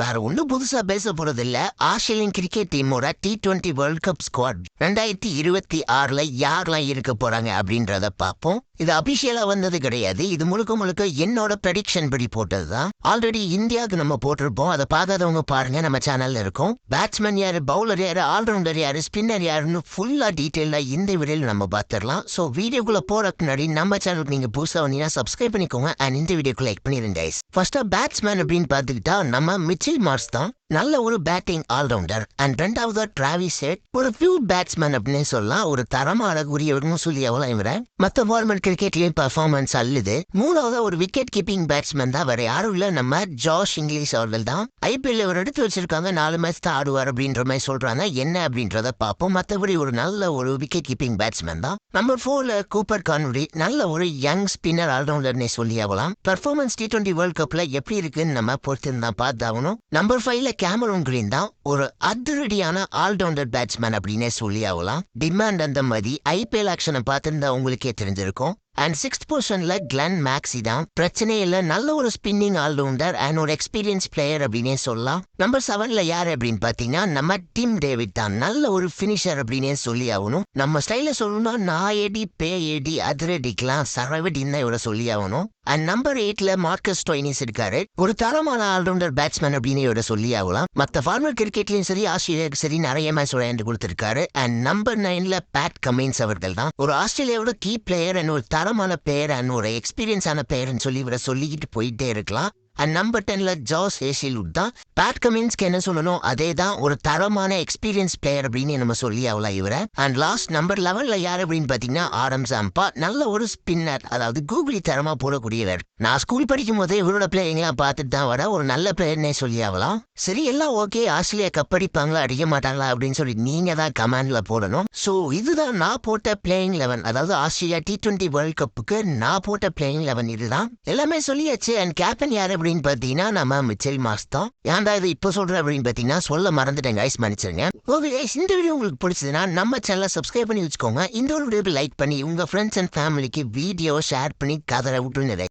வேற ஒன்றும் புதுசா பேச போறதில்ல. ஆஸ்திரேலியன் கிரிக்கெட் டீமோட T20 வேர்ல்ட் கப் ஸ்குவாட் 2026ல யாரெல்லாம் இருக்க போறாங்க அப்படின்றத பார்ப்போம். இது அபிஷியலா வந்தது கிடையாது. இது முழுக்க முழுக்க என்னோட ப்ரெடிக்ஷன் படி போட்டதுதான். ஆல்ரெடி இந்தியாவுக்கு நம்ம போட்டிருப்போம். அதை பார்க்காதவங்க பாருங்க, நம்ம சேனல்ல இருக்கும். பேட்ஸ்மேன் யாரு, பவுலர் யாரு, ஆல்ரவுண்டர் யாரு, ஸ்பின்னர் யாருன்னு ஃபுல்லா டீட்டெயிலா இந்த வீடியோல நம்ம பார்த்துடலாம். ஸோ வீடியோக்குள்ள போறதுக்கு முன்னாடி நம்ம சேனலுக்கு நீங்க புதுசா வந்தீங்கன்னா சப்ஸ்கிரைப் பண்ணிக்கோங்க அண்ட் இந்த வீடியோக்கு லைக் பண்ணிருங்க. ஃபர்ஸ்டா பேட்ஸ்மேன் அப்படின்னு பார்த்துக்கிட்டா நம்ம மிச்சல் மார்ஷ் தான். நல்ல ஒரு பேட்டிங் ஆல்ரவுண்டர். அண்ட் ரெண்டாவது டிராவிஸ் ஹெட், ஒரு பியூர் பேட்ஸ்மேன் அப்படின்னு சொல்லலாம். ஒரு தரமான உரியவர்னு சொல்லி எவ்வளோ இவரை மற்ற ஃபார்மல் கிரிக்கெட்லயும் பர்ஃபார்மன்ஸ் அல்லுது. மூணாவது ஒரு விக்கெட் கீப்பிங் பேட்ஸ்மேன் தான், வேற யாரும் இல்ல, நம்ம ஜாஷ் இங்கிலீஷ் அவர்கள் தான். ஐபிஎல் ஒரு எடுத்து வச்சிருக்காங்க, 4 மேட்ச் தான் ஆடுவார் அப்படின்ற மாதிரி சொல்றாங்க. என்ன அப்படின்றத பார்ப்போம். மற்றபடி ஒரு நல்ல ஒரு விக்கெட் கீப்பிங் பேட்ஸ்மேன் தான். நம்பர் 4ல கூப்பர் கான்வரி, நல்ல ஒரு யங் ஸ்பின்னர் ஆல்ரவுண்டர்னே சொல்லி ஆகலாம். பெர்ஃபார்மன்ஸ் T20 வேர்ல்ட் கப்ல எப்படி இருக்குன்னு நம்ம பொறுத்து தான் பார்த்தாகணும். நம்பர் 5ல கேமரூன் கிரீன் தான், ஒரு அதிரடியான ஆல்ரவுண்டர் பேட்ஸ்மேன் அப்படின்னே சொல்லி ஆகலாம். டிமாண்ட் அந்த மாதிரி ஐபிஎல் ஆக்ஷனை பார்த்துருந்தா உங்களுக்கே தெரிஞ்சிருக்கும். அண்ட் 6th பொசிஷன்ல கிளென் மேக்ஸி தான். பிரச்சனை இல்ல, நல்ல ஒரு ஸ்பின்னிங் ஆல்ரவுண்டர் அண்ட் ஒரு எக்ஸ்பீரியன்ஸ் பிளேயர் அப்படின்னே சொல்லலாம். நம்பர் 7ல யாரு அப்படின்னு பாத்தீங்கன்னா நம்ம டிம் டேவிட் தான். நல்ல ஒரு பினிஷர் அப்படின்னே சொல்லி ஆகணும். நம்ம ஸ்டைல சொல்லணும்னா நான் ஏடி பே ஏடி அதிரடிக்கலாம் சரவடின்னு இவரை சொல்லி ஆகணும். அண்ட் நம்பர் 8ல மார்க்கஸ் ஸ்டோய்னிஸ் இருக்காரு. ஒரு தரமான ஆல்ரவுண்டர் பேட்ஸ்மேன் அப்படின்னு இவரை சொல்லி ஆகலாம். மற்ற ஃபார்மல் கிரிக்கெட்லயும் சரி, ஆஸ்திரேலியாவுக்கு சரி நிறைய மேட்ச் விளையாண்டு கொடுத்திருக்காரு. அண்ட் நம்பர் 9ல பேட் கமின்ஸ் அவர்கள் தான். ஒரு ஆஸ்திரேலியாவோட கீ பிளேயர் அண்ட் ஒரு தரமான பிளேயர் அண்ட் ஒரு எக்ஸ்பீரியன்ஸான பிளேயர்னு சொல்லி இவரை சொல்லிக்கிட்டு போயிட்டே இருக்கலாம். அண்ட் நம்பர் 10ல ஜாஸ் ஹேசில்வுட் தான். பேட் கமின்ஸ்க்கு என்ன சொல்லணும், அதே தான், ஒரு தரமான எக்ஸ்பீரியன்ஸ் பிளேயர் அப்படின்னு நம்ம சொல்லி ஆகலாம் இவரை. அண்ட் லாஸ்ட் நம்பர் 11ல யார் அப்படின்னு பாத்தீங்கன்னா ஆடம் சாம்பா. நல்ல ஒரு ஸ்பின்னர், அதாவது கூகுளி தரமா போடக்கூடியவர். நான் ஸ்கூல் படிக்கும் போதே இவரோட பிளேயிங்லாம் பார்த்துட்டு தான் வர, ஒரு நல்ல பிளேயர்னே சொல்லி ஆகலாம். சரி, எல்லாம் ஓகே. ஆஸ்திரேலியா கப்படிப்பாங்களா அடிக்க மாட்டாங்களா அப்படின்னு சொல்லி நீங்க தான் கமெண்ட்ல போடணும். ஸோ இதுதான் நான் போட்ட பிளேயிங் 11, அதாவது ஆஸ்திரேலியா T20 வேர்ல்ட் கப்புக்கு நான் போட்ட பிளேயிங் 11 இதுதான். எல்லாமே சொல்லியாச்சு. அண்ட் கேப்டன் யார் அப்படின்னு பாத்தீங்கன்னா நம்ம மிச்சல் மார்ஷ் தான். ஏன்டா இது இப்போ சொல்றேன் அப்படின்னு பாத்தீங்கன்னா சொல்ல மறந்துட்டேன் கைஸ், மன்னிச்சிருங்க. ஓகே கைஸ், இந்த வீடியோ உங்களுக்கு பிடிச்சதுன்னா நம்ம சேனலை சப்ஸ்கிரைப் பண்ணி வச்சுக்கோங்க. இந்த ஒரு வீடியோக்கு லைக் பண்ணி உங்க ஃப்ரெண்ட்ஸ் அண்ட் ஃபேமிலிக்கு வீடியோ ஷேர் பண்ணி கதற விட்டுருங்க.